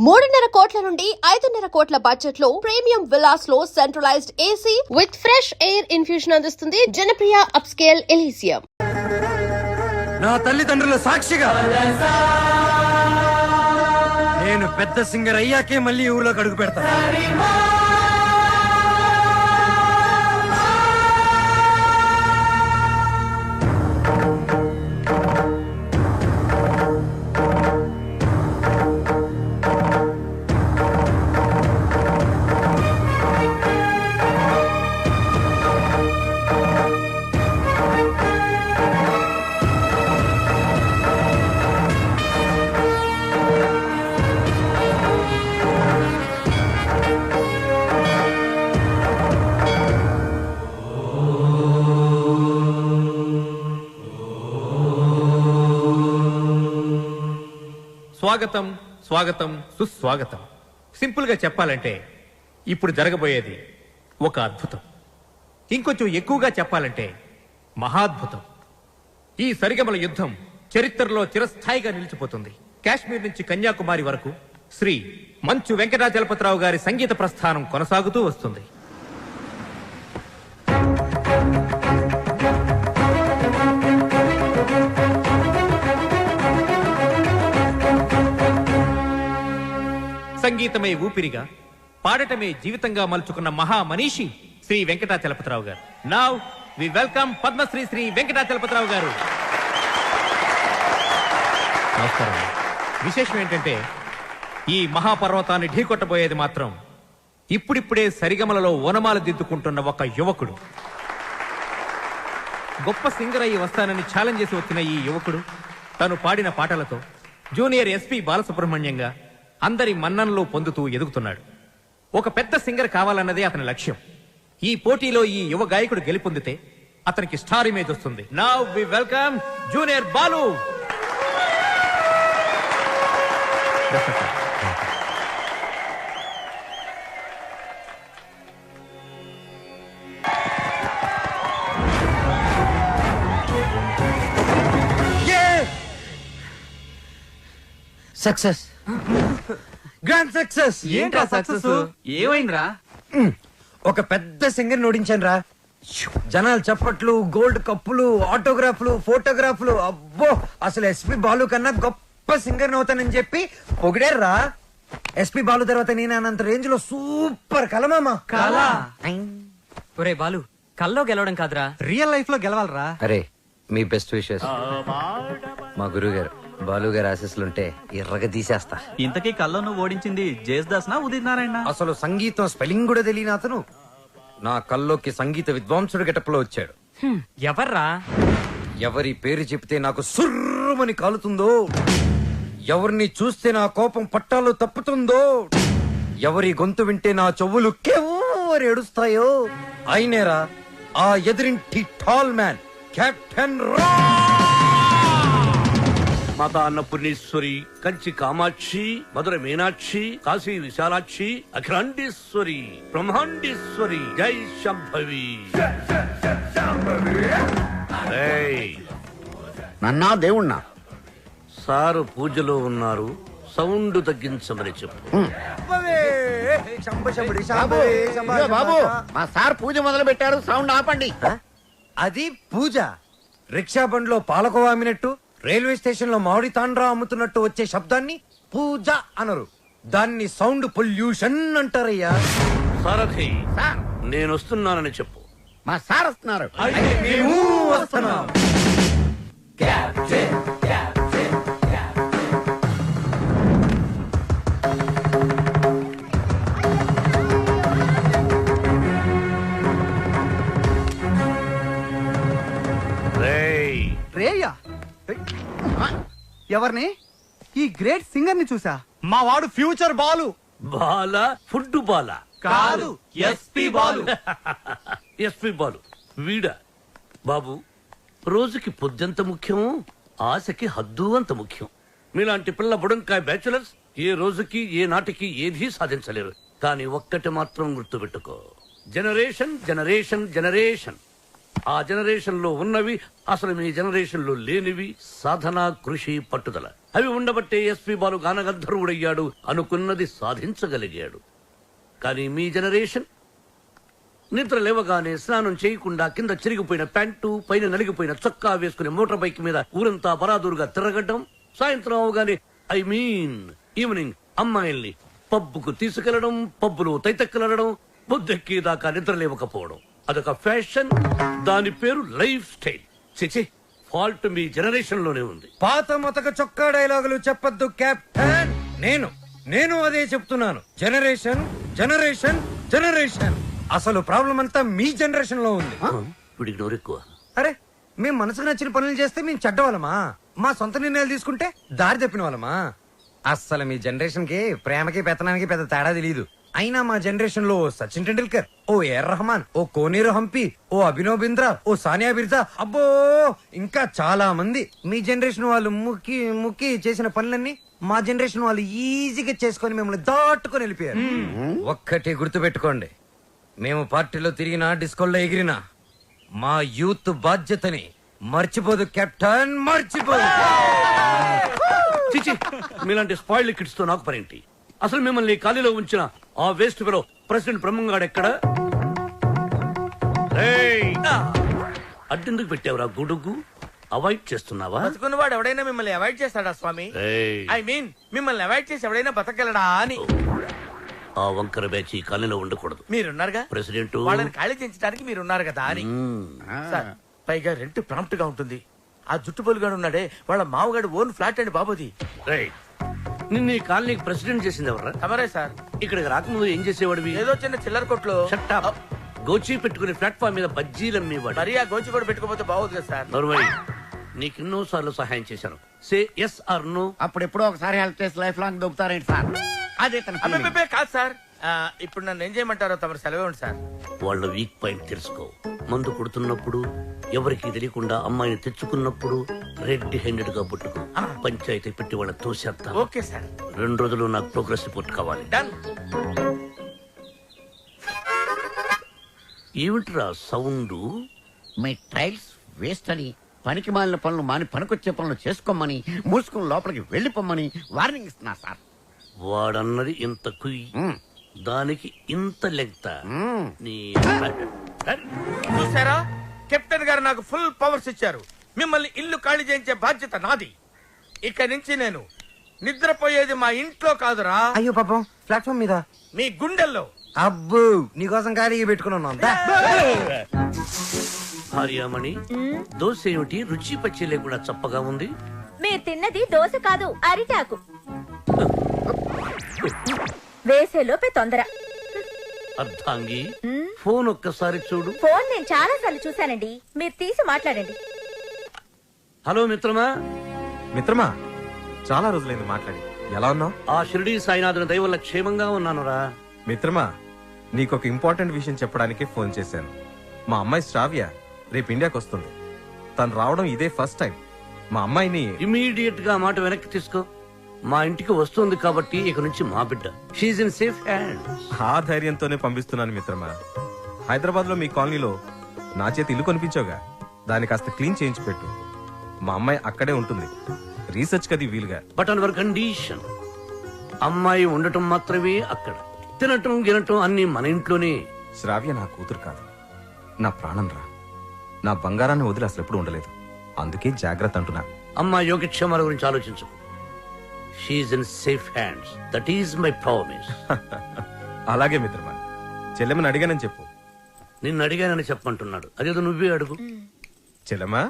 3.5 కోట్ల నుండి 5.5 కోట్ల బడ్జెట్ లో ప్రీమియం విల్లాస్ లో centralised AC with fresh air infusion అందిస్తుంది జనప్రియ అప్స్కేల్ ఎలీసియం. నా తల్లిదండ్రుల సాక్షిగా నేను పెద్ద సింగర్ అయ్యాకే మళ్ళీ ఊర్లోకి అడుగు పెడతాను. స్వాగతం స్వాగతం సుస్వాగతం. సింపుల్ గా చెప్పాలంటే ఇప్పుడు జరగబోయేది ఒక అద్భుతం. ఇంకొంచెం ఎక్కువగా చెప్పాలంటే మహాద్భుతం. ఈ సరిగమల యుద్ధం చరిత్రలో చిరస్థాయిగా నిలిచిపోతుంది. కాశ్మీర్ నుంచి కన్యాకుమారి వరకు శ్రీ మంచు వెంకటాచలపతిరావు గారి సంగీత ప్రస్థానం కొనసాగుతూ వస్తుంది. సంగీతమే ఊపిరిగా, పాడటమే జీవితంగా మలుచుకున్న మహా మనీషి Shri Venkatachalapathi Rao garu. Now we welcome Padmashri Shri Venkatachalapathi Rao garu. నమస్కారం. విశేషం ఏంటంటే ఈ మహాపర్వతాన్ని ఢీకొట్టబోయేది మాత్రం ఇప్పుడిప్పుడే సరిగమలలో ఓనమాలు దిద్దుకుంటున్న ఒక యువకుడు. గొప్ప సింగర్ అయ్యి వస్తానని ఛాలెంజ్ చేసి వచ్చిన ఈ యువకుడు తను పాడిన పాటలతో జూనియర్ ఎస్పీ బాలసుబ్రహ్మణ్యంగా అందరి మన్ననలు పొందుతూ ఎదుగుతున్నాడు. ఒక పెద్ద సింగర్ కావాలన్నదే అతని లక్ష్యం. ఈ పోటీలో ఈ యువ గాయకుడు గెలుపొందితే అతనికి స్టార్ ఇమేజ్ వస్తుంది. Now we welcome junior Balu. Success, grand success. ఏంట్రా సక్సెస్? ఏమైందిరా? ఒక పెద్ద సింగర్ ఓడించాను రా. జనాలు చప్పట్లు, గోల్డ్ కప్పులు, ఆటోగ్రాఫ్లు, ఫోటోగ్రాఫ్లు. అబ్బో, అసలు ఎస్పి బాలు కన్నా గొప్ప సింగర్ అవుతానని చెప్పి పొగిడారా. ఎస్పి బాలు తర్వాత నేను అనంత రేంజ్ లో సూపర్ కలమామా. కలా? ఒరే బాలు, కల్లో గెలవడం కాదురా, రియల్ లైఫ్ లో గెలవాలరా. అరే, మీ బెస్ట్ విషెస్. మా గురువు గారు బాలు గారు ఆశీస్సులుంటే ఎర్రగా తీసేస్తా. ఇంతకీ కల్లో నువ్వు ఓడించింది జేస్దాస్ నా ఉదిత్ నారాయణ? అసలు సంగీతం స్పెల్లింగ్ కూడా తెలియని అతను నా కల్లోకి సంగీత విద్వాంసుడు గెటప్లో వచ్చాడు. ఎవర్రా? ఎవరి పేరు చెప్తే నాకు సుర్రుమని కాలుతుందో, ఎవరిని చూస్తే నా కోపం పట్టాలు తప్పుతుందో, ఎవరి గొంతు వింటే నా చెవులు కెవ్వరు ఏడుస్తాయో అయినేరా ఆ ఎదురింటి టాల్ మ్యాన్ కెప్టెన్ రా. మాతా అన్నపూర్ణేశ్వరి, కంచి కామాక్షి, మధుర మీనాక్షి, కాశీ విశాలాక్షి, అఖిలాండేశ్వరి, బ్రహ్మాండేశ్వరి, జై శంభవి. నన్నా దేవుణ్ణా? సారు పూజలో ఉన్నారు, సౌండ్ తగ్గించమని చెప్పు. బాబు, మా సార్ పూజ మొదలు పెట్టారు, సౌండ్ ఆపండి. అది పూజ. రిక్షా బండ్లో పాలకోవా అమ్మినట్టు, రైల్వే స్టేషన్ లో మామిడి తాండ్రా అమ్ముతున్నట్టు వచ్చే శబ్దాన్ని పూజ అనరు, దాన్ని సౌండ్ పొల్యూషన్ అంటారయ్యా. సారథి, సార్, నేను వస్తున్నానని చెప్పు. మా సార్ వస్తున్నారు. మేము వస్తున్నాం. రేయ్, రేయ్యా? ఎవరిని? ఈ గ్రేట్ సింగర్ ని చూసా. మా వాడు ఫ్యూచర్ బాలు. బాల ఫుడ్ బాల కాదు, ఎస్పి బాలు. ఎస్పి బాలు వీడా? బాబు, రోజుకి పొద్దెంత ముఖ్యమో ఆశకి హద్దు అంత ముఖ్యం. మీలాంటి పిల్ల బుడంకాయ బ్యాచులర్స్ ఏ రోజుకి ఏ నాటికి ఏదీ సాధించలేరు. కానీ ఒక్కటి మాత్రం గుర్తుపెట్టుకో, జనరేషన్ జనరేషన్ జనరేషన్. ఆ జనరేషన్ లో ఉన్నవి అసలు మీ జనరేషన్ లో లేనివి సాధన, కృషి, పట్టుదల. అవి ఉండబట్టే ఎస్పీ బాలు గానగంధర్వుడయ్యాడు, అనుకున్నది సాధించగలిగాడు. కానీ మీ జనరేషన్ నిద్ర లేవగానే స్నానం చేయకుండా కింద చిరిగిపోయిన ప్యాంటు, పైన నలిగిపోయిన చొక్కా వేసుకుని మోటార్ బైక్ మీద ఊరంతా బరాదూరుగా తిరగడం, సాయంత్రం అవగానే ఈవినింగ్ అమ్మాయిల్ని పబ్బుకు తీసుకెళ్లడం, పబ్బులో తైతక్కలడం, బుద్ధెక్కేదాకా నిద్ర లేవకపోవడం అదొక ఫ్యాషన్. దాని పేరు లైఫ్ స్టైల్. చిచి, ఫాల్ట్ మీ జనరేషన్ లోనే ఉంది. పాత మతక చొక్కా డైలాగులు చెప్పొద్దు కెప్టెన్. నేను అదే చెప్తున్నాను. Generation generation generation. అసలు ప్రాబ్లం అంతా మీ జనరేషన్ లో ఉంది. వీడికి నోరెక్కువ. అరే, మేము మనసుకు నచ్చిన పనులు చేస్తే మేము చెడ్డవాళ్ళమా? మా సొంత నిర్ణయాలు తీసుకుంటే దారి తప్పిన వాళ్ళమా? అస్సలు మీ జనరేషన్ కి ప్రేమకి పెత్తనానికి పెద్ద తేడా తెలియదు. అయినా మా జనరేషన్ లో సచిన్ టెండూల్కర్, ఓ ఏఆర్ రెహమాన్, ఓ కోనేరు హంపి, ఓ అభినవ్ బింద్రా, ఓ సానియా బిర్జా, అబ్బో ఇంకా చాలా మంది. మీ జనరేషన్ వాళ్ళు ముక్కి ముక్కి చేసిన పనులన్నీ మా జనరేషన్ వాళ్ళు ఈజీగా చేసుకొని మిమ్మల్ని దాటుకొని వెళ్ళిపోయారు. ఒక్కటి గుర్తు పెట్టుకోండి, మేము పార్టీలో తిరిగినా డిస్కోల్లో ఎగిరినా మా యూత్ బాధ్యతని మర్చిపోదు కెప్టెన్, మర్చిపోదు. చిచి, మీలాంటి స్పాయిల్ కిడ్స్ తో నాకు పనేంటి? అసలు మిమ్మల్ని ఖాళీలో ఉంచిన ఆ వేస్ట్ ఫెలో ప్రెసిడెంట్ బ్రహ్మంగాడు ఎక్కడ? అడ్డెందుకు పెట్టావురా గుడుగు? అవాయిడ్ చేస్తున్నావా? బతుకున్నవాడు ఎవడైనా మిమ్మల్ని అవాయిడ్ చేస్తాడా స్వామి? ఏయ్, ఐ మీన్ మిమ్మల్ని అవాయిడ్ చేసి ఎవడైనా బతకగలడా అని. ఆ వంకర బ్యాచ్ ఈ ఖాళీలో ఉండకూడదు. మీరున్నారుగా ప్రెసిడెంట్, వాళ్ళని ఖాళీ చేయించడానికి మీరున్నారు కదా అని. సార్, పైగా రెంట్ ప్రాంప్ట్ గా ఉంటుంది. ఆ జుట్టు పొలుగాడు ఉన్నాడే, వాళ్ళ మామగాడు ఓన్ ఫ్లాట్ అండి బాబుది. రేయ్, నిన్న ఈ కాలనీకి ప్రెసిడెంట్ చేసింది ఎవర్రా? తమరే సార్. ఇక్కడికి రాకముందు ఏం చేసేవాడివి? ఏదో చిన్న చిల్లర కొట్లో. Shut up. గోచి పెట్టుకుని ప్లాట్ఫామ్ మీద బజ్జీలు అమ్మేవాడు. మరి ఆ గోచి కూడా పెట్టుకోపోతే బాగోదు కదా సార్. నోర్మై, నీకెన్నో సార్లు సహాయం చేశాను. Say yes or no. అప్పుడెప్పుడో ఒకసారి హెల్ప్ చేసి లైఫ్ లాంగ్ దొబ్బుతారేంటి సార్? అదే కాదు సార్. ఇప్పుడు నన్ను ఏం చేయమంటారో తమరు సెలవు సార్. వాళ్ళ వీక్ పాయింట్ తెలుసుకో. మందు కొడుతున్నప్పుడు, ఎవరికి తెలియకుండా అమ్మాయిని తెచ్చుకున్నప్పుడు రెడ్ హ్యాండెడ్ గా పుట్టుకో. పంచాయతీ పెట్టి వాళ్ళ తోసేస్తా. Okay sir. 2 రోజులు నాకు ప్రోగ్రెస్ రిపోర్ట్ కావాలి. డన్. ఏమిట్రా సౌండ్? మీ ట్రైల్స్ వేస్ట్ అని, పనికి మాలిన పనులు మాని పనికొచ్చే పనులు చేసుకోమని, మూసుకుని లోపలికి వెళ్ళిపోమ్మని వార్నింగ్ ఇస్తున్నా సార్. వాడన్నది ఇంత కుయ్యి, దానికి ఇంత లెంగ్త. నీ చూసారా, కెప్టెన్ గారు నాకు ఫుల్ పవర్స్ ఇచ్చారు. మిమ్మల్ని ఇల్లు ఖాళీ చేయించే బాధ్యత నాది. ఇక నుంచి నేను నిద్రపోయేది మా ఇంట్లో కాదురా, అయ్యో పాపం, ప్లాట్ఫామ్ మీద మీ గుండెల్లో. అబ్బో, నీకోసం ఖాళీ పెట్టుకుని ఉన్నాం. భార్యామణి, దోశ ఏమిటి రుచి పచ్చి లేకుండా చప్పగా ఉంది? మీరు తిన్నది దోశ కాదు, అరిటాకు. వేసేలోపే తొందర. అర్థాంగి, ఫోన్ ఒక్కసారి చూడు. ఫోన్ నేను చాలా సార్లు చూశానండి, మీరు తీసి మాట్లాడండి. హలో మిత్రమా. మిత్రమా, చాలా రోజులైంది మాట్లాడి. ఎలా ఉన్నావు? ఆ షిరిడి సాయినాథుని దయ వల్ల క్షేమంగా ఉన్నానురా. మిత్రమా, నీకొక ఇంపార్టెంట్ విషయం చెప్పడానికి ఫోన్ చేశాను. మా అమ్మాయి శ్రావ్య రేపు ఇండియాకి వస్తుంది. తను రావడం ఇదే ఫస్ట్ టైం. మా అమ్మాయిని ఇమీడియట్ గా మాట వెనక్కి తీసుకో. మా ఇంటికి వస్తుంది కాబట్టి ఇక నుంచి మా బిడ్డ. She's in safe hand. ఆ ధైర్యంతోనే పంపిస్తున్నాను మిత్రమా. హైదరాబాద్ లో మీ కాలనీలో నా చేతి ఇల్లు కొనిపించావుగా, దాన్ని కాస్త క్లీన్ చేయించి పెట్టు. మా అమ్మాయి అక్కడే ఉంటుంది, రీసెర్చ్ కది వీలుగా. బట్ ఆన్ అవర్ కండిషన్, అమ్మాయి ఉండటం మాత్రమే అక్కడ, తినటం గినటం అన్ని మన ఇంట్లోనే. శ్రావ్య నా కూతురు కాదు, నా ప్రాణం రా. నా బంగారాన్ని వదిలి అసలు ఎప్పుడు ఉండలేదు. అందుకే జాగ్రత్త అంటున్నా. అమ్మాయి యోగక్షేమాల గురించి ఆలోచించు. She's in safe hands. That is my promise. అలాగే మిత్రమా, చెల్లెమని అడిగానని చెప్పు. నిన్ను అడిగానని చెప్పమంటున్నాడు. అదేదో నువ్వే అడుగు. చెల్లెమా,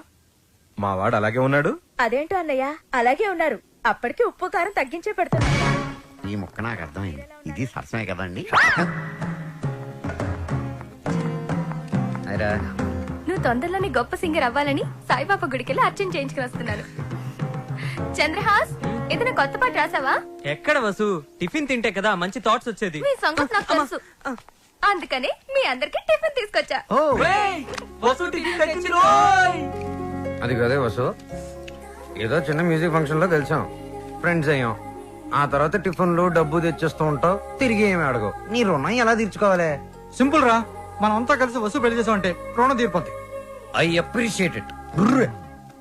మా వాడు అలాగే ఉన్నాడు. అదేంటో అన్నయ్య, అలాగే ఉన్నారు. అప్పటికి ఉప్పు కారం తగ్గించే పెడుతున్నా. ఈ మొక్క నాకు అర్థమైంది. ఇది సరసమే కదండి. అయిరా, నువ్వు తొందరలోనే గొప్ప సింగర్ అవ్వాలని సాయిబాబా గుడికెళ్ళి అర్చన చేయించుకుని వస్తున్నాను. చంద్రహాస్, ఏదైనా కొత్త పాట రాసావా? ఎక్కడ వసు, టిఫిన్ తింటే కదా మంచి థాట్స్ వచ్చేది. మీ సంగతి నాకు తెలుసు, అందుకని మీ అందరికి టిఫిన్ తీసుకొచ్చా. అది కదే వసు, ఏదో చిన్న మ్యూజిక్ ఫంక్షన్ లో కలిసాం, ఫ్రెండ్స్ అయ్యాం. ఆ తర్వాత టిఫిన్లు డబ్బు తెచ్చేస్తూ ఉంటావు, తిరిగి ఏమి అడగవు. నీ రుణం ఎలా తీర్చుకోవాలి? సింపుల్ రా, మనం అంతా కలిసి వస్తు పెళ్లి చేసామంటే రుణం తీరిపోద్ది. I appreciate it.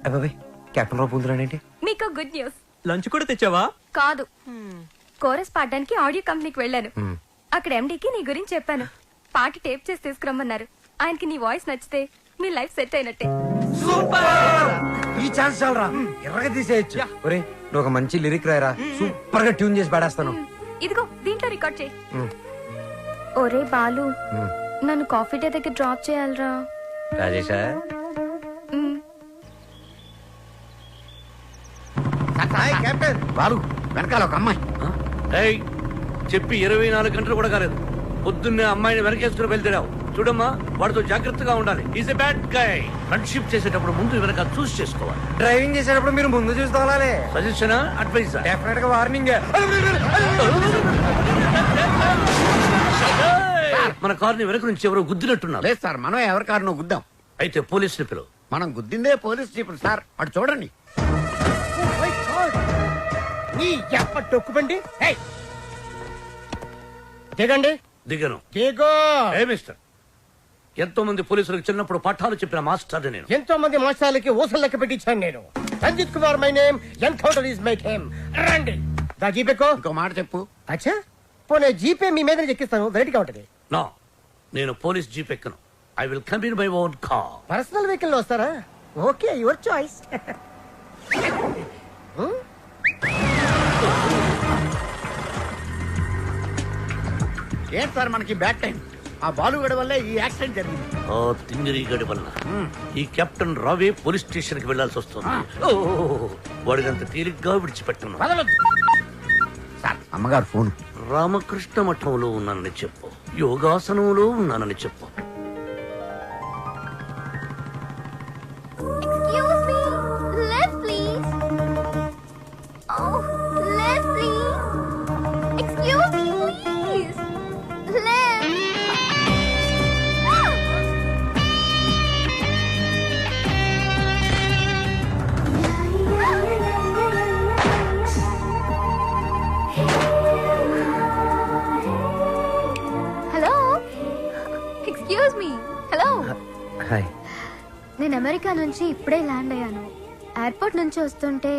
అబ్బాయి, కెప్టెన్ రావు పూందురాడేంటి? మీకు గుడ్ న్యూస్, లంచ్ కూడా తెచ్చావా? కాదు, కోరస్ పాడడానికి ఆడియో కంపెనీకి వెళ్ళాను. అక్కడ ఎండీకి నీ గురించి చెప్పాను. పాట టేప్ చేసి తీసుకురమ్మన్నారు. ఆయనకి నీ వాయిస్ నచ్చితే మీ లైఫ్ సెట్ అయినట్టే. ఈ ఛాన్స్ చాలరా, ఎర్రగా తీసేయచ్చు. ఒరే నువ్వు ఒక మంచి లిరిక్ రాయరా, సూపర్ గా ట్యూన్ చేసి పాడేస్తాను. ఇదిగో దీంట్లో రికార్డ్ చేయి. ఒరే బాలు, నన్ను కాఫీ డే దగ్గర డ్రాప్ చేయాలరా. రాజేశా కెప్టెన్ బాలు వెనకాల ఒక అమ్మాయి. ఏయ్, చెప్పి 24 గంటలు కూడా కాలేదు. పొద్దున్నే అమ్మాయిని వెనకేసుకుని వెళ్తావు. చూడమ్మా, వాడితో జాగ్రత్తగా ఉండాలి. Is a bad guy. Friendship చేసేటప్పుడు ముందు వెనక చూస్ చేసుకోవాలి. డ్రైవింగ్ చేసేటప్పుడు మీరు ముందు చూసుకోవాలి. సజెషనా, అడ్వైజా? డెఫినెట్ గా వార్నింగ్. మన కార్ని వెనక నుంచి ఎవరో గుద్దినట్టున్నారు. లేదు సార్, మనం ఎవరి కారునో గుద్దాం. అయితే పోలీసులు పిలువు. మనం గుద్దిందే పోలీస్ జీపులు సార్. అటు చూడండి. టొక్కుబండి దిగండి. దిగను. దిగో. ఏ మిస్టర్, ఎంతో మంది పోలీసులకు చిన్నప్పుడు పాఠాలు చెప్పిన మాస్టర్ నేను. ఎంతో మంది మోసాలకి ఊసలు లెక్క పెట్టించాను నేను. Ranjit Kumar my name, encounter is my game. రండి. దా జీపేకో. ఇంకో మాట చెప్పు. అచ్చా, పోనీ జీపే మీ మీద ఎక్కిస్తాను, వెరైటీగా ఉంటది. నో, నేను పోలీస్ జీప్ ఎక్కను. I will come in my own car. Personal vehicle లో వస్తారా? Okay, your choice. ఏంటి సార్ మనకి బ్యాడ్ టైం? ఆ బాలుగడ వల్లే ఈ యాక్సిడెంట్ జరిగింది. ఓ తింగిరి గడి వల్ల ఈ కెప్టెన్ రావే పోలీస్ స్టేషన్ కి వెళ్లాల్సి వస్తుంది. వాడినంత తేలిగ్గా విడిచిపెట్టను. సార్, అమ్మగారు ఫోన్. రామకృష్ణ మఠంలో ఉన్నానని చెప్పు, యోగాసనంలో ఉన్నానని చెప్పు. Excuse me, left please. Oh, left please. Excuse me, please. Left. Hello, excuse me. Hello, hi. నేను అమెరికా నుంచి ఇప్పుడే ల్యాండ్ అయ్యాను. ఎయిర్పోర్ట్ నుంచి వస్తుంటే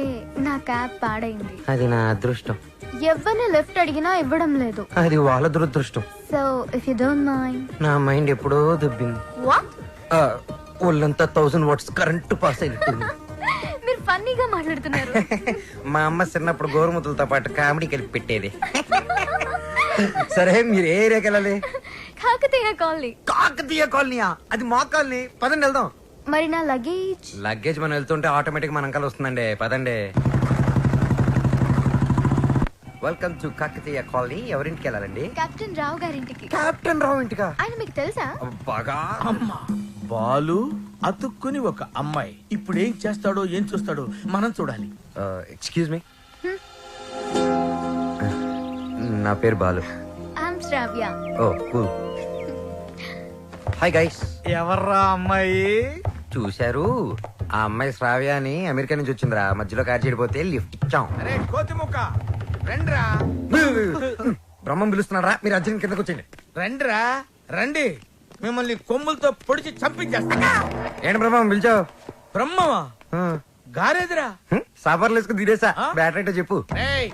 నా క్యాబ్ పాడైంది. అది నా అదృష్టం. ఎవరిని లెఫ్ట్ అడిగినా ఇవ్వడం లేదు. అది వాళ్ళ దురదృష్టం. So if you don't mind. నా మైండ్ ఎప్పుడో దుబ్బింది. వాట్? ఒళ్ళంతా 1000 వాట్స్ కరెంట్ పాస్ అయినట్టుంది. మీరు ఫన్నీగా మాట్లాడుతున్నారు. మా అమ్మ చిన్నప్పుడు గోరుముతులతో పాటు కామెడీ కలిపి పెట్టేది. సరే, మీరు ఏ ఏరియాకి వెళ్ళాలి? కాకతీయ కాలనీ. కాకతీయ కాలనీయా? అది మా కాలనీ. పదండి వెళ్దాం. మరి నా లగేజ్? లగేజ్ మనం వెళ్తుంటే ఆటోమేటిక్ మన అంకల్ వస్తుందండి. పదండి. Welcome to Kakatiya colony. ఎవరింటికి వెళ్ళాలండి? కెప్టెన్ రావు గారింటికి. కెప్టెన్ రావు ఇంటికా? ఆయన మీకు తెలుసా? బాగా. బాలు అతుక్కుని ఒక అమ్మాయి. ఇప్పుడు ఏం చేస్తాడో ఏం చూస్తాడో మనం చూడాలి. ఎక్స్క్యూజ్ మీ, నా పేరు Balu. I'm Shravya. Oh cool. Hi guys. ఎవర్రా అమ్మాయి? చూశారు, ఆ అమ్మాయి శ్రావ్య అని అమెరికా నుంచి వచ్చిందిరా. మధ్యలో కార్ చెడిపోతే లిఫ్ట్ ఇచ్చాం. అరే కోతిముక్క, రండిరా. బ్రహ్మం పిలుస్తున్నారా? మీరు అర్జున్ కిందకు వచ్చేయండి. రండిరా, రండి. మిమ్మల్ని కొమ్ములతో పొడిచి చంపించేస్తా. ఏంటి బ్రహ్మం పిలిచావు? బ్రహ్మవా? గారేదిరా. సాఫర్లు వేసుకుని తీరేసా. బ్యాటరీ చెప్పు. ఏయ్,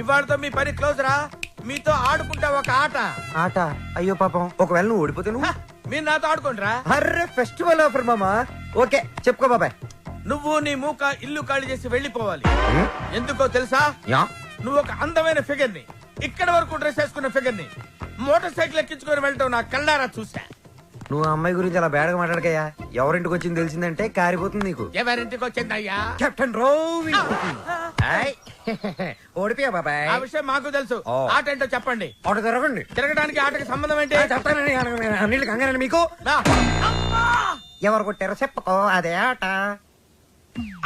ఇవాళతో మీ పని క్లోజ్ రా. మీతో ఆడుకుంటా ఒక ఆట. ఆట? అయ్యో పాపం, ఒకవేళ నువ్వు ఓడిపోతే నువ్వు? మీరు నాతో ఆడుకోండిరా. అర్రే, ఫెస్టివల్ ఆఫర్ మామా. ఓకే, చెప్పుకో బాబాయ్. నువ్వు నీ మూక ఇల్లు ఖాళీ చేసి వెళ్ళిపోవాలి. ఎందుకో తెలుసా? యా. నువ్వు ఒక అందమైన ఫిగర్ ని, ఇక్కడ వరకు డ్రెస్ వేసుకున్న ఫిగర్ ని మోటార్ సైకిల్ ఎక్కించుకొని వెళ్ళటం నా కళ్ళారా చూసా. నువ్వు ఆ అమ్మాయి గురించి అలా బేడగా మాట్లాడకయ్యా. ఎవరింటికి వచ్చింది తెలిసిందంటే కారిపోతుంది నీకు. ఎవరింటికి వచ్చిందయ్యా? కెప్టెన్ రోవి. ఓడిపోయా బాబాయ్. ఆ విషయం మాకు తెలుసు. ఆట ఏంటో చెప్పండి. ఆట తిరగండి. తిరగడానికి ఆటకి సంబంధం ఏంటి? చెప్తానండి. అన్నిళ్ళు కంగానండి మీకు. రా. ఎవరు కొట్టారో చెప్పుకో, అదే ఆట.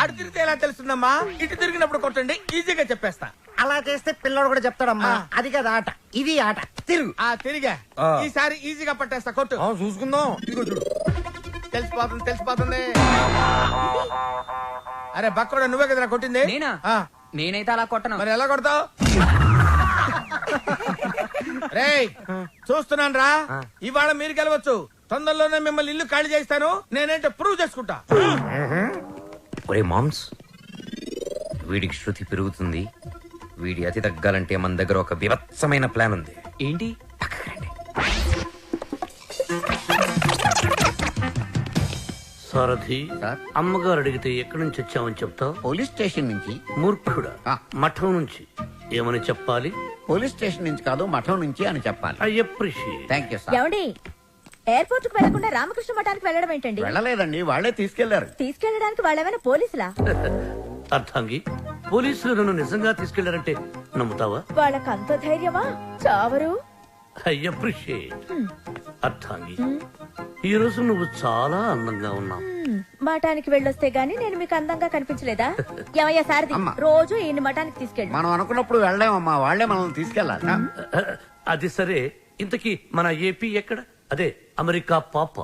అటు తిరిగితే ఎలా తెలుస్తుందమ్మా? ఇటు తిరిగినప్పుడు కొట్టండి, ఈజీగా చెప్పేస్తా. అలా చేస్తే పిల్లడు కూడా చెప్తాడమ్మా. అది కదా ఆట, ఇది ఆట. తిరుగు. తిరిగా. ఈసారి ఈజీగా పట్టేస్తా. కొట్టు. చూసుకుందాం. ఇదిగో చూడు. తెలిసిపోతుంది, తెలిసిపోతుంది. అరే బక్కడా, నువ్వే కదరా కొట్టింది? నేనా? నేనైతే అలా కొట్టను. మరి ఎలా కొడతావు? రేయ్, చూస్తున్నాను రా. ఇవాళ మీరు గెలవచ్చు. తొందరలోనే మిమ్మల్ని ఇల్లు ఖాళీ చేస్తాను. నేనేంటో ప్రూవ్ చేసుకుంటా. ఒరే మామ్స్, వీడికి శృతి పెరుగుతుంది. వీడి అతి తగ్గాలంటే మన దగ్గర ఒక వివత్సమైన ప్లాన్ ఉంది. ఏంటి? సారథి, సార్? అమ్మగారు అడిగితే ఎక్కడి నుంచి వచ్చామని చెప్తావు? పోలీస్ స్టేషన్ నుంచి. మూర్ఖుడా, ఆ. మఠం నుంచి ఏమని చెప్పాలి? పోలీస్ స్టేషన్ నుంచి కాదు, మఠం నుంచి అని చెప్పాలి. I appreciate. Thank you sir. ఏమండి, ఎయిర్పోర్ట్ కు వెళ్లకుండా రామకృష్ణ మఠానికి వెళ్ళడం ఏంటండి? వెళ్ళలేదండి, వాళ్ళే తీసుకెళ్లారు. తీసుకెళ్ళడానికి వాళ్ళేమైనా పోలీసులా? అర్థంగి, పోలీసులు నన్ను నిజంగా తీసుకెళ్లారంటే నమ్ముతావా? వాళ్ళకి అంత ధైర్యమా? చావరు. I appreciate. అర్థంగి, ఈ రోజు నువ్వు చాలా అందంగా ఉన్నావు. మఠానికి వెళ్ళొస్తే గానీ నేను మీకు అందంగా కనిపించలేదా? ఏమయ్యా సారథి, అమ్మా. రోజు ఈయన మఠానికి తీసుకెళ్ళి. మనం అనుకున్నప్పుడు వెళ్ళలేమమ్మా, వాళ్ళే మనల్ని తీసుకెళ్లాలి. అది సరే, ఇంతకీ మన ఏపీ ఎక్కడ? అదే అమెరికా పాప.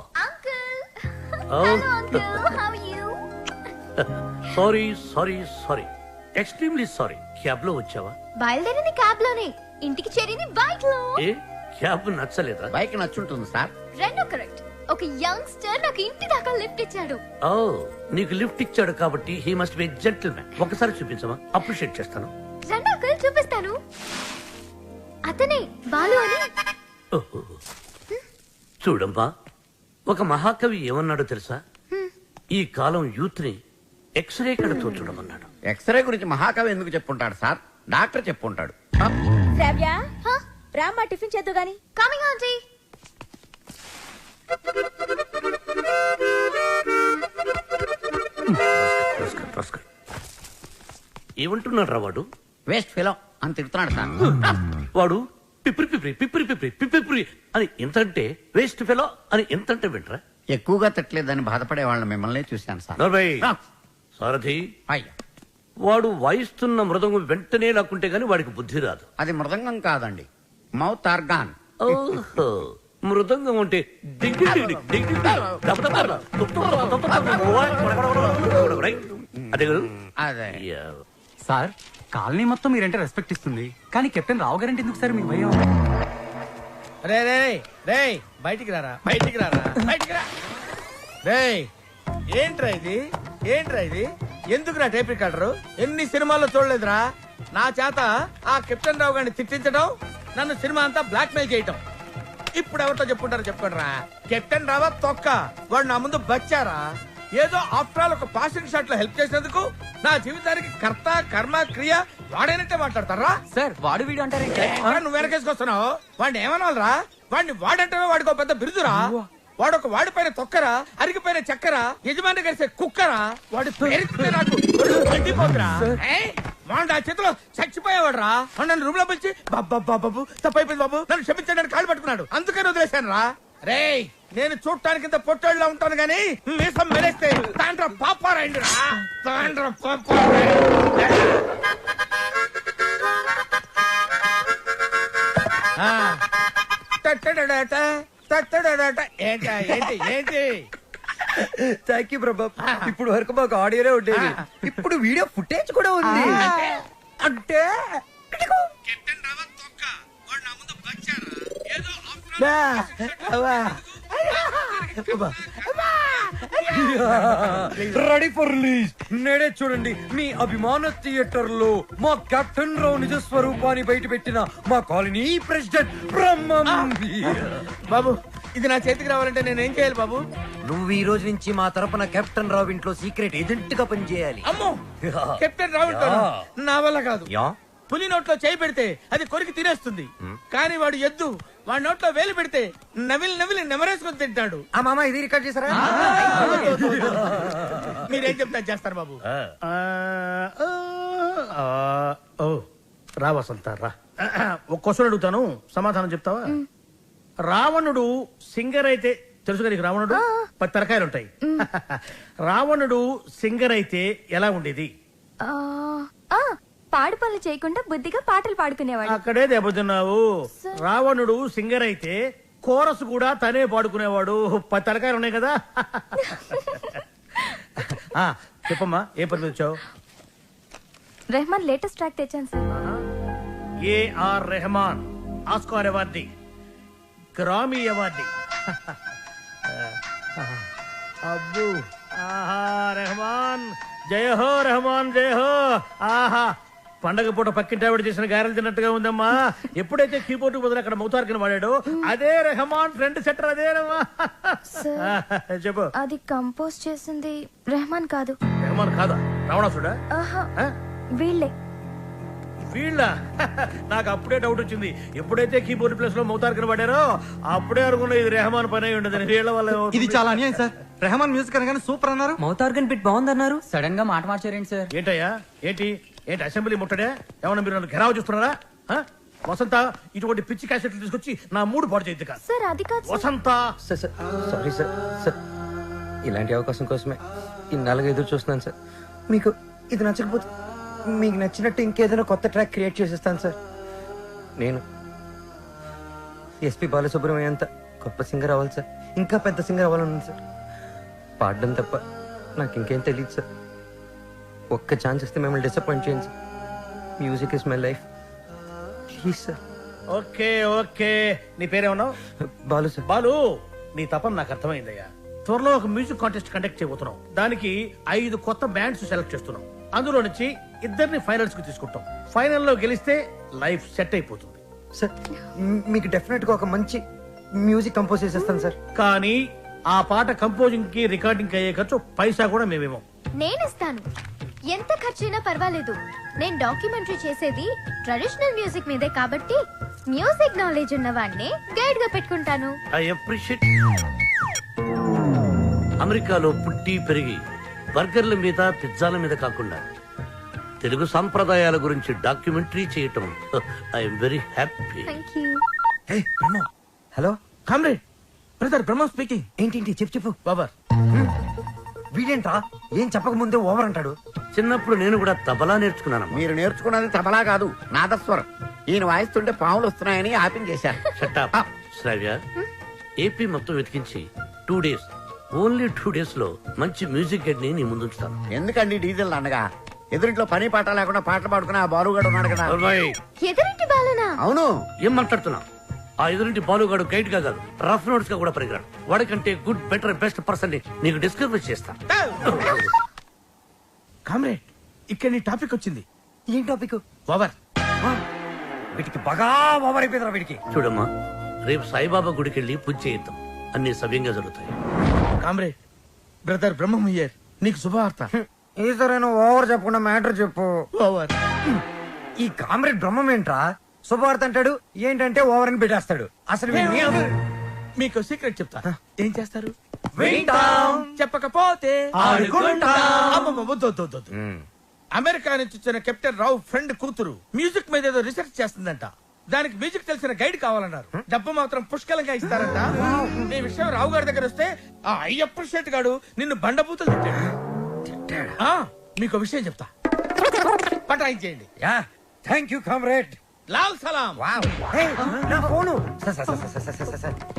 Sorry sorry sorry, extremely sorry. Cab లో వచ్చావా? బయలుదేరింది క్యాబ్ లోనే, ఇంటికి చేరింది బైక్ లో. ఏ క్యాబ్ నచ్చలేదా? బైక్ నచ్చుంటుంది సార్. రెండు కరెక్ట్. ఒక యంగ్స్టర్ నాకు ఇంటి దాకా లిఫ్ట్ ఇచ్చాడు. ఓ, నీకు లిఫ్ట్ ఇచ్చాడు కాబట్టి హీ మస్ట్ బి జెంటిల్మెన్. ఒకసారి చూపించమా, అప్రిషియేట్ చేస్తాను. రెండు అంకుల్ చూపిస్తాను. అతనే బాలు అని. ఓహో. చూడమ్మా, ఒక మహాకవి ఏమన్నాడో తెలుసా? ఈ కాలం యూత్ ని ఎక్స్రే కడతో చూడమన్నాడు. ఎక్స్రే గురించి మహాకవి ఎందుకు చెప్పుంటాడు సార్? డాక్టర్ చెప్పుంటాడు. శ్రావ్య, రామ్మా టిఫిన్ చేద్దు గాని. Coming aunty. ఏమంటున్నాడు రా వాడు? వేస్ట్ ఫిలో అని తిడుతున్నాడు సార్. వాడు పిప్రి పిప్రి పిప్రి పిప్రి పిప్రి అని ఎంతంటే, వేస్ట్ ఫెలో అని ఎంతంటే వింటరా? ఎక్కువగా తిట్టలేదని బాధపడే వాళ్ళని మిమ్మల్ని చూశాను సార్. నర్వయ్. ఆ. సారథి, అయ్యా, వాడు వాయిస్తున్న మృదంగం వెంటనే లాక్కుంటే గాని వాడికి బుద్ధి రాదు. అది మృదంగం కాదండి, మౌత్ ఆర్గాన్. ఓహో, మృదంగం అంటే డింగి డింగి డింగి డింగి. దబ దబ దబ. తుప్ తుప్ తుప్ తుప్ తుప్ తుప్. రైట్? అదే కదా? అదే. యా. సార్, కాలనీ మొత్తం మీరంటే రెస్పెక్ట్ ఇస్తుంది, కానీ కెప్టెన్ రావు గారంటే ఎందుకు సార్ మీకు భయం? రే రే రే, బయటికి రారా, బయటికి రారా, బయటికి రా. రే, ఏంట్రా ఇది, ఏంట్రా ఇది? ఎందుకురా టేప్ రికార్డరు? ఎన్ని సినిమాల్లో చూడలేదురా? నా చేత ఆ కెప్టెన్ రావు గారిని తిట్టించడం, నన్ను సినిమా అంతా బ్లాక్ మెయిల్ చేయటం. ఇప్పుడు ఎవరితో చెప్పుకుంటారో చెప్పుకోండిరా. కెప్టెన్ రావా తొక్క, వాడు నా ముందు బచ్చారా? ఏదో ఆఫ్టర్ ఆల్ ఒక పాసింగ్ షాట్ లో హెల్ప్ చేసినందుకు నా జీవితానికి కర్త కర్మ క్రియ వాడైనట్టే మాట్లాడతారా? సార్, వాడు వీడు అంటారేంటి? నువ్వు వెనకేసుకొస్తున్నావు. వాడిని ఏమనాలరా? వాడిని వాడంటే వాడికి ఒక పెద్ద బిరుదురా. వాడొక వాడి పైన తొక్కరా, అరిగిపోయిన చక్కరా, యజమాని కలిసే కుక్కరా. వాడి పేరుతో నాకు ఒళ్ళు మండిపోతురా. వాడు నా చేతిలో చచ్చిపోయేవాడు రా. నన్ను రూమ్ లో పిలిచి బాబు తప్పైపోయింది బాబు, నన్ను క్షమించడానికి కాళ్ళు పట్టుకున్నాడు. అందుకని వదిలేశాను రా. రే, నేను చూడటానికి ఇంత పొట్టోళ్ళ ఉంటాను గానీ మీసం మెరేస్తే తాండ్ర పాపారాయండి రా. తాండ్ర ఏంటి ఏంటి? థ్యాంక్ యూ ప్రభా. ఇప్పుడు వరకు మాకు ఆడియోనే ఉండేది, ఇప్పుడు వీడియో ఫుటేజ్ కూడా ఉంది. అంటే రెడీ ఫర్ రిలీజ్. నేడే చూడండి మీ అభిమాన థియేటర్ లో మా కెప్టెన్ రావు నిజ స్వరూపాన్ని బయట పెట్టిన మా కాలనీ ప్రెసిడెంట్ బ్రహ్మం. బాబు, ఇది నా చేతికి రావాలంటే నేను ఏం చేయాలి బాబు? నువ్వు ఈ రోజు నుంచి మా తరపున కెప్టెన్ రావు ఇంట్లో సీక్రెట్ ఏజెంట్ గా పనిచేయాలి. అమ్మో, కెప్టెన్ రావు నా వల్ల కాదు. యా, పులి నోట్లో చేయి పెడితే అది కొరికి తినేస్తుంది, కానీ వాడు ఎద్దు. వాడి నోట్లో వేలు పెడితే నవిలి నవిలి నెమరేసుకొని తింటాడు. ఆ మామ ఇది రికార్డ్ చేశారా? మీరేం చెప్తా చేస్తారు బాబు. ఓ రా వసంత రా. ఒక క్వశ్చన్ అడుగుతాను, సమాధానం చెప్తావా? రావణుడు సింగర్ అయితే తెలుసు కదా నీకు? రావణుడు 10 తలకాయలు ఉంటాయి. రావణుడు సింగర్ అయితే ఎలా ఉండేది? పాడు పనులు చేయకుండా బుద్ధిగా పాటలు పాడుకునేవాడు. అక్కడే దెబ్బతిన్నావు. రావణుడు సింగర్ అయితే కోరస్ కూడా తనే పాడుకునేవాడు. 10 తలకాయలు ఉన్నాయి కదా. చెప్పమ్మా, ఏ పని మీద వచ్చావు? రెహమాన్ లేటెస్ట్ ట్రాక్ తెచ్చాను sir. A R Rahman Oscar awardee, Grammy awardee. అబ్బు, ఆహా, రెహమాన్ జయ హో రెహమాన్ జయ హో. ఆహా పండగ పూట పక్కింటి ఆవిడ చేసిన గారెలు తిన్నట్టుగా ఉందమ్మా. ఎప్పుడైతే కీబోర్డ్ బదులు అక్కడ మౌతార్కిన వాడాడో అదే రెహమాన్ ఫ్రెండ్ సెటర్ అదేనమ్మా. చెప్పు. అది కంపోజ్ చేసింది రెహమాన్ కాదు. రెహమాన్ కాదా? రావణాసుడా? ఆహా, వీళ్ళే. వీళ్ళ నాకు అప్పుడే డౌట్ వచ్చింది. ఎప్పుడైతే కీబోర్డ్ ప్లేస్ లో మౌతార్కిన వాడారో అప్పుడే అనుకున్నా ఇది రెహమాన్ పని అయి ఉండదని. వీళ్ళ వల్ల ఇది చాలా అన్యాయం సార్. రెహమాన్ మ్యూజిక్ అనగానే సూపర్ అన్నారు, మౌతార్గన్ బిట్ బాగుందన్నారు, సడన్ గా మాట మార్చారేంటి సార్? ఏంటయ్యా ఏంటి ఏంటి అసెంబ్లీ ముట్టడే? ఏమన్నా మీరు నన్ను ఘెరావు చూస్తున్నారా? వసంత ఇటువంటి పిచ్చి క్యాసెట్లు తీసుకొచ్చి నా మూడు పాడు చేయద్దు కాదు. సార్ అది కాదు సార్. వసంత సారీ సార్. సార్ ఇలాంటి అవకాశం కోసమే ఇన్నాళ్ళుగా ఎదురు చూస్తున్నాను సార్. మీకు ఇది నచ్చకపోతే మీకు నచ్చినట్టు ఇంకేదైనా కొత్త ట్రాక్ క్రియేట్ చేసేస్తాను సార్. నేను ఎస్పి బాలసుబ్రహ్మణ్యం అంత గొప్ప సింగర్ అవ్వాలి సార్. ఇంకా పెద్ద సింగర్ అవ్వాలన్నాను సార్. పాడడం తప్ప నాకు ఇంకేం తెలియదు సార్. ఒక్క ఛాన్స్ ఇస్తే మిమ్మల్ని డిసప్పాయింట్ చేయండి sir. Music is my life, please sir. Okay okay. నీ పేరేమన్నావు? బాలు సార్. బాలు, నీ తపన నాకు అర్థమైందయ్యా. త్వరలో ఒక మ్యూజిక్ కాంటెస్ట్ కండక్ట్ చేయబోతున్నాం. దానికి 5 కొత్త బ్యాండ్స్ సెలెక్ట్ చేస్తున్నాం. అందులో నుంచి 2 ఫైనల్స్ కి తీసుకుంటాం. ఫైనల్లో గెలిస్తే లైఫ్ సెట్ అయిపోతుంది సార్. మీకు డెఫినెట్ గా ఒక మంచి మ్యూజిక్ కంపోజ్ చేసేస్తాను సార్. కానీ ఆ పాట కంపోజింగ్ కి రికార్డింగ్ అయ్యే ఖర్చు పైసా కూడా మేమేమో. నేను ఇస్తాను, ఎంత ఖర్చైనా పర్వాలేదు. నేను డాక్యుమెంటరీ చేసేది ట్రెడిషనల్ మ్యూజిక్ మీదే కాబట్టి మ్యూజిక్ నాలెడ్జ్ ఉన్న వాడిని గైడ్ గా పెట్టుకుంటాను. I appreciate. అమెరికాలో పుట్టి పెరిగి బర్గర్ల మీద పిజ్జాల మీద కాకుండా తెలుగు సంప్రదాయాల గురించి డాక్యుమెంటరీ చేయటం I'm very happy. Thank you. Hello comrade, brother Brahma speaking. ఏంటి చెప్పు బాబర్. వీడేంట్రా ఏం చెప్పక ముందే ఓవర్ అంటాడు. చిన్నప్పుడు నేను కూడా తబలా నేర్చుకున్నాను. మీరు నేర్చుకున్నది తబలా కాదు, నాదస్వరం. ఈయన వాయిస్తుంటే పాములు వస్తున్నాయని ఆపించేశారు. శ్రావ్య, ఏపీ మొత్తం వెతికించి 2 days, ఓన్లీ 2 days లో మంచి మ్యూజిక్ గైడ్ ని నీ ముందుంచుతాను. ఎందుకండి డీజిల్ అనగా ఎదురింట్లో పని పాట లేకుండా పాటలు పాడుకుని ఆ బాలుగాడు ఉన్నాడు కదా. ఎదురింటి బాలునా? అవును. ఏం మాట్లాడుతున్నా? ఆ ఎదురింటి బాలుగాడు గైడ్ గా కాదు, రఫ్ నోట్స్ గా కూడా పరిగరాడు. వాడికంటే గుడ్ బెటర్ బెస్ట్ పర్సన్ ని నీకు డిస్కవర్ చేస్తా. కామ్రేడ్, ఇక్కడ నీ టాపిక్ వచ్చింది. ఏం టాపిక్? ఓవర్. వీటికి బాగా ఓవర్ అయిపోయిందిరా వీడికి. చూడమ్మా, రేపు సాయిబాబా గుడికి వెళ్ళి పూజ చేయిద్దాం. అన్ని సవ్యంగా జరుగుతాయి. Comrade, brother Brahmam here. నీకు శుభవార్త. ఈసారైనా ఓవర్ చెప్పకుండా మ్యాటర్ చెప్పు. ఓవర్. ఈ కామ్రేడ్ బ్రహ్మం ఏంట్రా శుభవార్త అంటాడు, ఏంటంటే ఓవర్ అని పెట్టేస్తాడు. అసలు మీకు సీక్రెట్ చెప్తా. ఏం చేస్తారు? వింటాం. చెప్పకపోతే ఆడుకుంటాం. అమ్మమ్మ, వద్దు, వద్దు, వద్దు, వద్దు. అమెరికా నుంచి వచ్చిన కెప్టెన్ రావు ఫ్రెండ్ కూతురు మ్యూజిక్ మీద ఏదో రీసెర్చ్ చేస్తుందంట. దానికి మ్యూజిక్ తెలిసిన గైడ్ కావాలన్నారు. డబ్బు మాత్రం పుష్కలంగా ఇస్తారంట. ఈ విషయం రావు గారి దగ్గర వస్తే ఆ అయ్యప్ప షెట్ గాడు నిన్ను బండబూతులు తిట్టాడు. మీకు విషయం చెప్తా, పటాయించేయండి. Thank you comrade. లాల్ సలాం. నా ఫోను.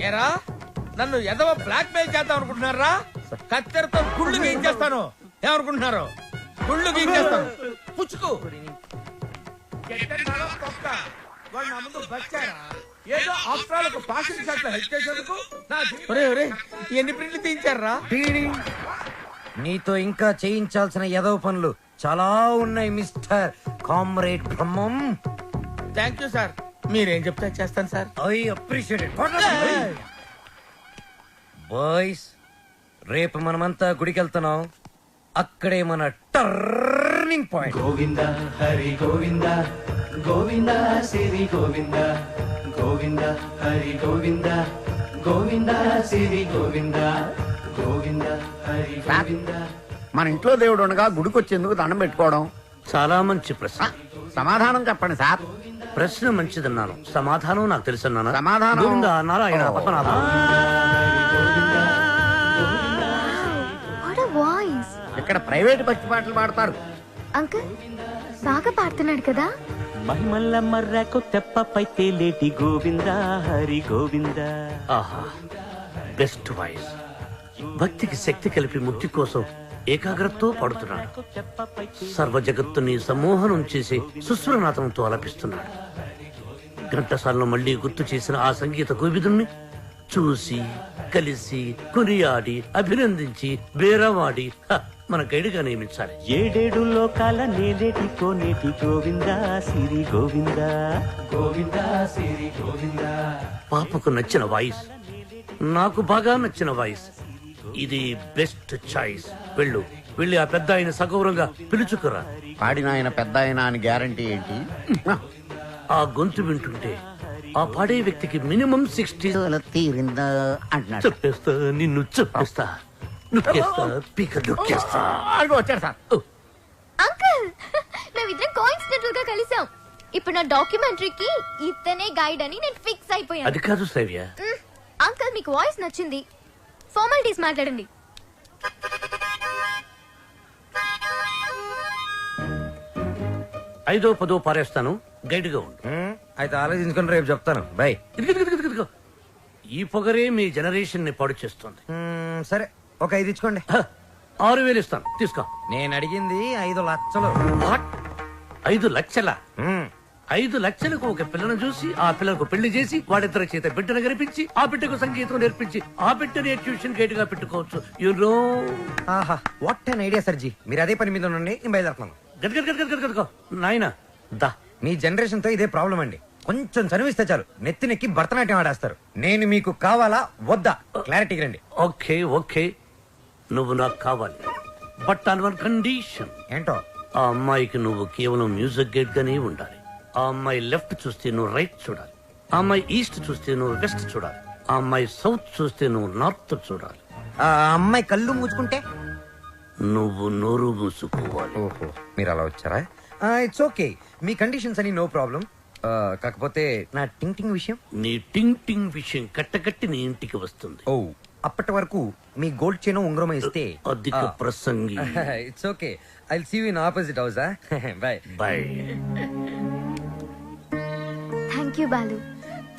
ఏరా, నన్ను ఎదవ బ్లాక్ మెయిల్ చేద్దాం అనుకుంటున్నారా? కత్తెరతో గుళ్ళు గీయించేస్తాను. ఏమనుకుంటున్నారు? గుళ్ళు గీయించేస్తాను. పుచ్చుకు. వాడు నా ముందు బచ్చారా? ఏదో ఆఫ్టర్ ఒక పాసింగ్ షాట్ లో హెల్ప్ చేసేందుకు ఎన్ని ప్రింట్లు తీయించారా? నీతో ఇంకా చేయించాల్సిన ఎదవ పనులు చాలా ఉన్నాయి mister comrade Brahmam. Thank you sir. మీరేం చెప్తే చేస్తాను sir. I appreciate it. Boys, రేపు మనమంతా గుడికి వెళ్తున్నాం. అక్కడే మన టర్నింగ్ పాయింట్. గోవింద హరి గోవింద గోవింద సిరి గోవింద గోవింద హరి గోవింద గోవింద సిరి గోవింద గోవింద హరి గోవింద. మన ఇంట్లో దేవుడు ఉండగా గుడికి వచ్చేందుకు దండం పెట్టుకోవడం చాలా మంచి ప్రశ్న. సమాధానం చెప్పండి సార్. ప్రశ్న మంచిదన్నాను, సమాధానం నాకు తెలుసన్నాను. సమాధానం Govinda Narayana Padmanabha. What a voice. ఇక్కడ ప్రైవేట్ భక్తి పాటలు పాడతారు. అంకుల్ బాగా పాడుతున్నాడు కదా. మహిమల్ల మర్రకు తెప్పపై తేలేటి గోవింద హరి గోవింద. ఆహా, బెస్ట్ వాయిస్. భక్తికి శక్తి కలిపి ముక్తి కోసం ఏకాగ్రతతో పాడుతున్నాడు. సర్వ జగత్తుని సమ్మోహనం చేసి సుస్వరనాథంతో ఆలపిస్తున్నాడు. ఘంటసాలను మళ్లీ గుర్తు చేసిన ఆ సంగీత కోవిదుణ్ణి చూసి కలిసి కొనియాడి అభినందించి బేరవాడి మన గైడ్గా నియమించాలి. 7 లోకాల నేలేటి కోనేటి గోవిందా సిరి గోవిందా గోవిందా సిరి గోవిందా. పాపకు నచ్చిన వాయిస్, నాకు బాగా నచ్చిన వాయిస్, ఇది బెస్ట్ చాయిస్. వెళ్ళి ఆ పెద్ద ఆయన సగౌరవంగా పిలుచుకురా. పాడిన ఆయన పెద్ద ఆయన అని గ్యారంటీ ఏంటి? ఆ గొంతు వింటుంటే ఆ పాడే వ్యక్తికి మినిమం 60 తీరిందా అంటున్నాడు. చెప్పేస్తా, నిన్ను చెప్పేస్తా, నొక్కేస్తా, పీక నొక్కేస్తా. వచ్చాడు సార్. అంకుల్, మేమిద్దరం కోఇన్సిడెంటల్ గా కలిసాం. ఇప్పుడు నా డాక్యుమెంటరీకి ఇతనే గైడ్ అని నేను ఫిక్స్ అయిపోయాను. అది కాదు శ్రవ్య. అంకుల్, మీకు వాయిస్ నచ్చింది, ఫార్మాలిటీస్ మాట్లాడండి. ఐదో పదో పారేస్తాను, గైడ్ గా ఉండు. అయితే ఆలోచించుకుని రేపు చెప్తాను. బై. ఇదిగో. ఈ పొగరే మీ జనరేషన్ ని పాడు చేస్తుంది. సరే, ఒక 5 ఇచ్చుకోండి. 6,000 ఇస్తాను, తీసుకో. నేను అడిగింది 5 లక్షలు. 5 లక్షల? 5 లక్షలకు ఒక పిల్లను చూసి ఆ పిల్లకు పెళ్లి చేసి వాడిద్దరి చేత బిడ్డను కనిపించి ఆ బిడ్డకు సంగీతం నేర్పించి ఆ బిడ్డని ట్యూషన్ గైడ్ గా పెట్టుకోవచ్చు. యూనో. ఆహా, వాట్ అన్ ఐడియా సర్జీ. మీరు అదే పని మీద ఉండండి, నేను బయలుదేరుతున్నాను. గదగదగదగదగో నాయనా దా. మీ జనరేషన్ తో ఇదే ప్రాబ్లం అండి. కొంచెం చనివిస్తే చాలు నెత్తినెక్కి భరతనాట్యం ఆడేస్తారు. నేను మీకు కావాలా వద్దా క్లారిటీకి రండి. ఓకే, నువ్వు నాకు కావాలి, బట్ ఆన్ వన్ కండిషన్. ఏంటో? ఆ అమ్మాయికి నువ్వు కేవలం మ్యూజిక్ గైడ్ గానే ఉండాలి. ఆ అమ్మాయి లెఫ్ట్ చూస్తే నువ్వు రైట్ చూడాలి, ఆ అమ్మాయి ఈస్ట్ చూస్తే నువ్వు వెస్ట్ చూడాలి, ఆ అమ్మాయి సౌత్ చూస్తే నువ్వు నార్త్ చూడాలి. ఆ అమ్మాయి కళ్ళు మూసుకుంటే నువ్వు నోరు మూసుకోవాలి. ఓహో, మీరు అలా వచ్చారా? ఇట్స్ ఓకే, మీ కండిషన్స్ అని నో ప్రాబ్లం. కాకపోతే నా టింగ్ టింగ్ విషయం. నీ టింగ్ విషయం కట్టకట్టి నీ ఇంటికి వస్తుంది. ఓ, అప్పటి వరకు మీ గోల్డ్ చైన్ ఉంగరం ఇస్తే అధిక ప్రసంగి. It's okay, I will see you in opposite house. Bye bye. Thank you Balu.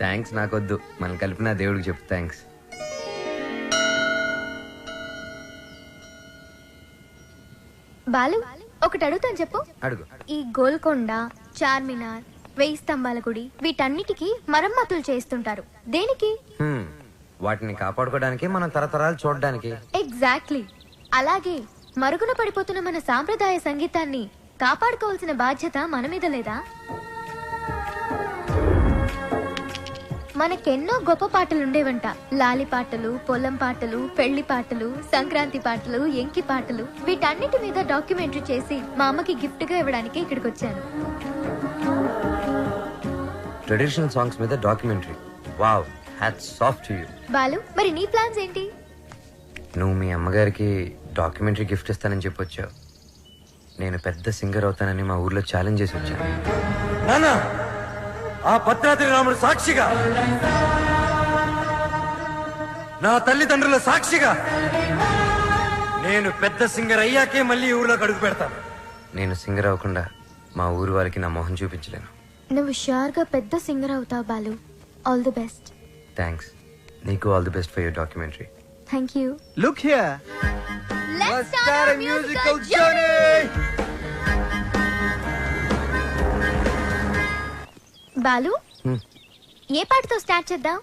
Thanks నాకొద్దు, మనం కలిపిన దేవుడికి చెప్పు థ్యాంక్స్. బాలు, ఒకటి అడుగుతాను, చెప్పు. అడుగు. ఈ గోల్కొండ, చార్మినార్, 1000 స్తంభాల గుడి, వీటన్నిటికీ మరమ్మతులు చేస్తుంటారు. దేనికి? వాటిని కాపాడుకోవడానికి, మనం తరతరాలు చూడడానికి. ఎగ్జాక్ట్లీ. అలాగే మరుగున పడిపోతున్న మన సాంప్రదాయ సంగీతాన్ని కాపాడుకోవాల్సిన బాధ్యత మన మీద లేదా? మనకెన్నో గొప్ప పాటలు ఉండేవంట. లాలి పాటలు, పొలం పాటలు, పెళ్లి పాటలు, సంక్రాంతి పాటలు, ఎంకి పాటలు. వీటన్నిటి మీద డాక్యుమెంటరీ చేసి మా అమ్మకి గిఫ్ట్ గా ఇవ్వడానికి ఇక్కడికి వచ్చాను. ట్రెడిషనల్ సాంగ్స్ మీద documentary. Wow, hats off to you. Balu, మరి నీ ప్లాన్స్ ఏంటి? నువ్వు మీ అమ్మగారికి డాక్యుమెంటరీ గిఫ్ట్ ఇస్తానని చెప్పొచ్చావు. నేను పెద్ద సింగర్ అవుతానని మా ఊర్లో ఛాలెంజ్ చేసి వచ్చాను. నానా, ఆ భద్రాద్రి రాముడు సాక్షిగా, నా తల్లిదండ్రుల సాక్షిగా, నేను పెద్ద సింగర్ అయ్యాకే మళ్ళీ ఊర్లోకి అడుగు పెడతాను. నేను సింగర్ అవ్వకుండా మా ఊరు వాళ్ళకి నా మొహం చూపించలేను. నువ్వు షూర్ గా పెద్ద సింగర్ అవుతావు Balu. All the best. Thanks. నీకు all the best for your documentary. Thank you. Look here. Let's start a musical journey. Balu, ఏ పాటతో స్టార్ట్ చేద్దాం?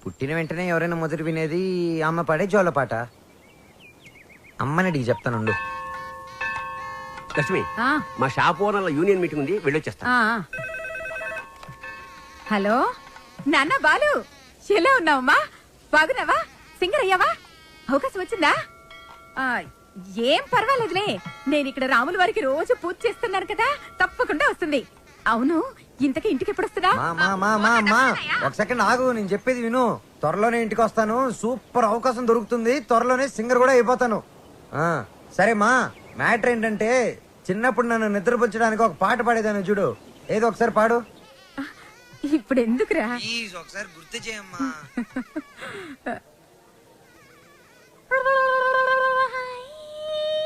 పుట్టిన వెంటనే ఎవరైనా మొదటి వినేది అమ్మ పాడే జోల పాట. అమ్మనడికి చెప్తానుండు. లక్ష్మి, మా షాప్ ఓనర్ల యూనియన్ మీటింగ్ ఉంది, వెళ్ళొచ్చేస్తా. హలో నాన్న బాలు, ఎలా ఉన్నావమ్మా? బాగున్నావా? సింగర్ అయ్యావా? అవకాశం వచ్చిందా? ఏం పర్వాలేదులే, నేను ఇక్కడ రాముల వారికి రోజు పూజ చేస్తున్నాను కదా, తప్పకుండా వస్తుంది. అవును, ఇంతకీ ఇంటికి ఎప్పుడు వస్తున్నా? ఒక సెకండ్ ఆగు, నేను చెప్పేది విను. త్వరలోనే ఇంటికి వస్తాను. సూపర్ అవకాశం దొరుకుతుంది. త్వరలోనే సింగర్ కూడా అయిపోతాను. సరే మా, మ్యాటర్ ఏంటంటే చిన్నప్పుడు నన్ను నిద్రపుచ్చడానికి ఒక పాట పాడేదాన్ని చూడు. ఏదో ఒకసారి పాడు. ఇప్పుడు ఎందుకురా? ఒకసారి గుర్తు చేయమ్మా.